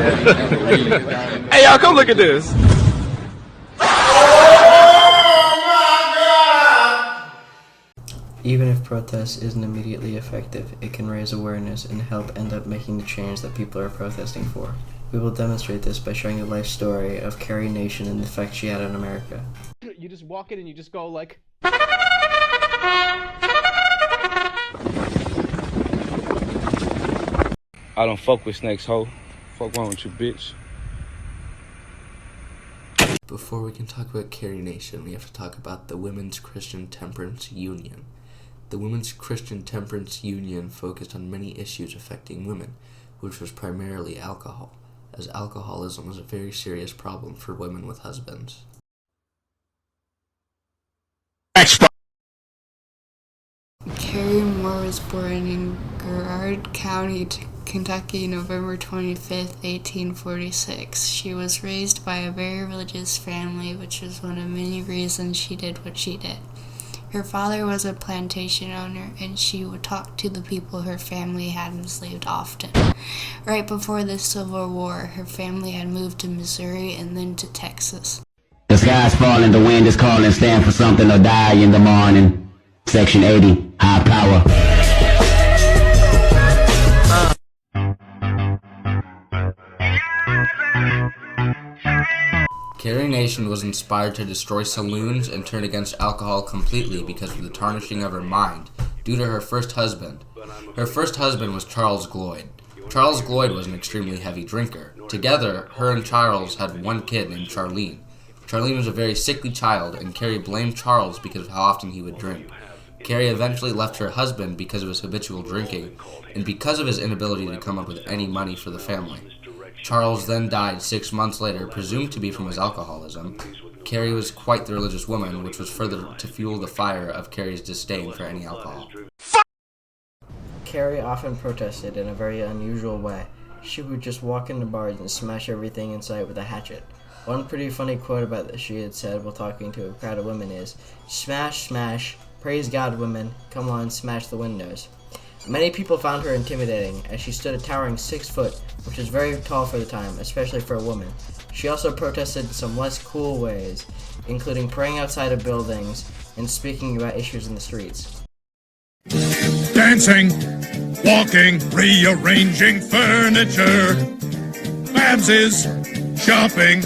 Hey, y'all, come look at this. Even if protest isn't immediately effective, it can raise awareness and help end up making the change that people are protesting for. We will demonstrate this by showing the life story of Carrie Nation and the effect she had on America. You just walk in and you just go like... I don't fuck with snakes, ho. Fuck wrong with you, bitch. Before we can talk about Carrie Nation, we have to talk about the Women's Christian Temperance Union. The Women's Christian Temperance Union focused on many issues affecting women, which was primarily alcohol, as alcoholism was a very serious problem for women with husbands. Carrie Moore was born in Garrard County, Kentucky, November 25th, 1846. She was raised by a very religious family, which was one of many reasons she did what she did. Her father was a plantation owner, and she would talk to the people her family had enslaved often. Right before the Civil War, her family had moved to Missouri and then to Texas. The sky's falling, the wind is calling, stand for something or die in the morning. Section 80, high power. Carrie Nation was inspired to destroy saloons and turn against alcohol completely because of the tarnishing of her mind due to her first husband. Her first husband was Charles Gloyd. Charles Gloyd was an extremely heavy drinker. Together, her and Charles had one kid named Charlene. Charlene was a very sickly child, and Carrie blamed Charles because of how often he would drink. Carrie eventually left her husband because of his habitual drinking, and because of his inability to come up with any money for the family. Charles then died 6 months later, presumed to be from his alcoholism. Carrie was quite the religious woman, which was further to fuel the fire of Carrie's disdain for any alcohol. Carrie often protested in a very unusual way. She would just walk into bars and smash everything in sight with a hatchet. One pretty funny quote about this she had said while talking to a crowd of women is, "Smash, smash, praise God, women, come on, smash the windows." Many people found her intimidating, as she stood a towering 6 foot, which is very tall for the time, especially for a woman. She also protested in some less cool ways, including praying outside of buildings and speaking about issues in the streets. Dancing, walking, rearranging furniture. Babs is shopping.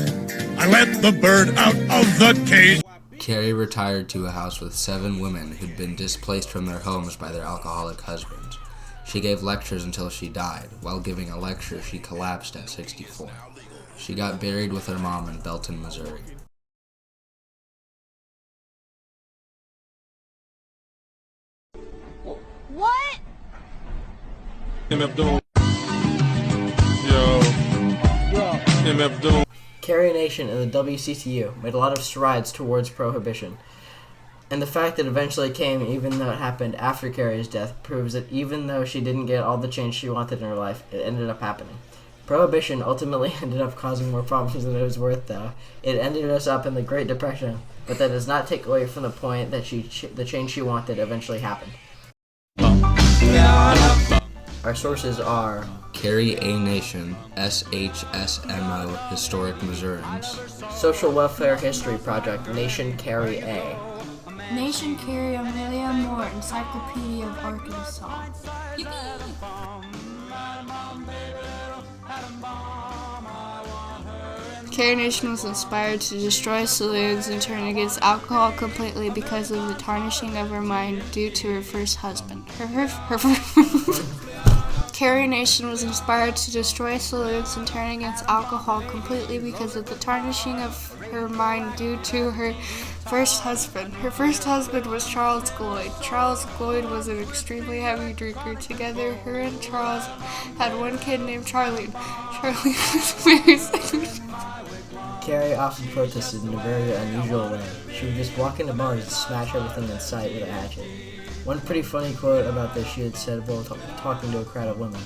I let the bird out of the cage. Carrie retired to a house with 7 women who'd been displaced from their homes by their alcoholic husbands. She gave lectures until she died. While giving a lecture, she collapsed at 64. She got buried with her mom in Belton, Missouri. What? MF Doom. Yo. MF Doom. Carrie Nation and the WCCU made a lot of strides towards prohibition, and the fact that it eventually came, even though it happened after Carrie's death, proves that even though she didn't get all the change she wanted in her life, it ended up happening. Prohibition ultimately ended up causing more problems than it was worth, though. It ended us up in the Great Depression, but that does not take away from the point that the change she wanted eventually happened. Our sources are Carrie A. Nation, SHSMO, Historic Missourians. Social Welfare History Project, Nation Carrie A. Nation Carrie Amelia Moore, Encyclopedia of Arkansas. Carrie Nation was inspired to destroy saloons and turn against alcohol completely because of the tarnishing of her mind due to her first husband. Carrie Nation was inspired to destroy saloons and turn against alcohol completely because of the tarnishing of her mind due to her first husband. Her first husband was Charles Gloyd. Charles Gloyd was an extremely heavy drinker. Together, her and Charles had one kid named Charlene. Charlene was very sick. Carrie often protested in a very unusual way. She would just walk into bars and smash everything in sight with a hatchet. One pretty funny quote about this she had said while talking to a crowd of women.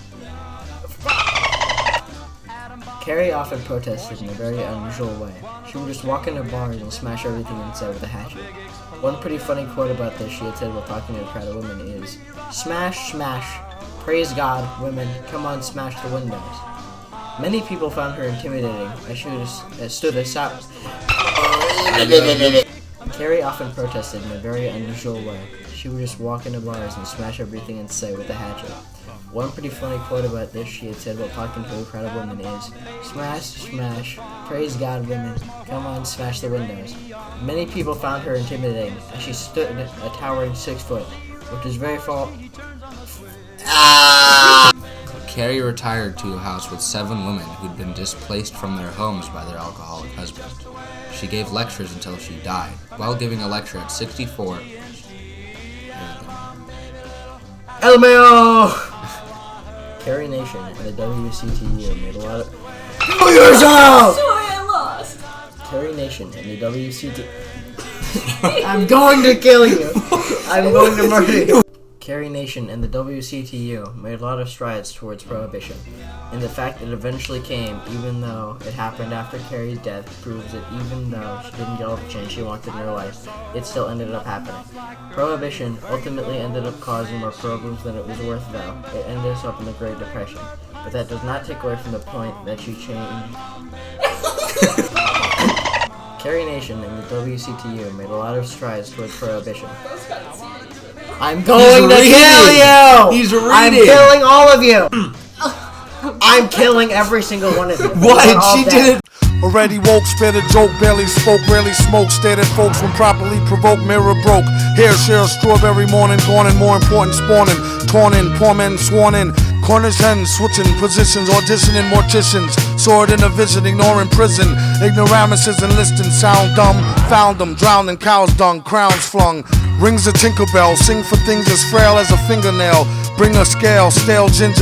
Carrie often protested in a very unusual way. She would just walk into bars and smash everything inside with a hatchet. One pretty funny quote about this she had said while talking to a crowd of women is, "Smash, smash, praise God, women, come on, smash the windows." Many people found her intimidating as she stood aside. Carrie often protested in a very unusual way. She would just walk into bars and smash everything in sight with a hatchet. One pretty funny quote about this she had said while talking to a crowd of women is, "Smash, smash, praise God, women, come on, smash the windows." Many people found her intimidating as she stood a towering 6 foot, which is very far. Carrie retired to a house with 7 women who'd been displaced from their homes by their alcoholic husband. She gave lectures until she died. While giving a lecture at 64, LMAO! Carrie Nation and the WCTU made a lot of. Kill yourself! Sorry, I lost. Carrie Nation and the WCTU. I'm going to kill you! I'm going to murder you! Carrie Nation and the WCTU made a lot of strides towards prohibition, and the fact that it eventually came, even though it happened after Carrie's death, proves that even though she didn't get all the change she wanted in her life, it still ended up happening. Prohibition ultimately ended up causing more problems than it was worth, though. It ended us up in the Great Depression, but that does not take away from the point that she changed. Carrie Nation and the WCTU made a lot of strides towards prohibition. I'm going to kill you! He's reading! I'm killing all of you! I'm killing every single one of you. What? She did it! Already woke, spit a joke, barely spoke, rarely smoked, stared at folks when properly provoked, mirror broke. Hair share, strawberry morning, gone and more important spawning. Torn in, poor men sworn in. Corners hens, switching positions, auditioning morticians. Saw it in a vision, ignoring prison. Ignoramuses enlisting, sound dumb. Found them, drowned in cow's dung, crowns flung. Rings a Tinkerbell, sing for things as frail as a fingernail. Bring a scale, stale ginger.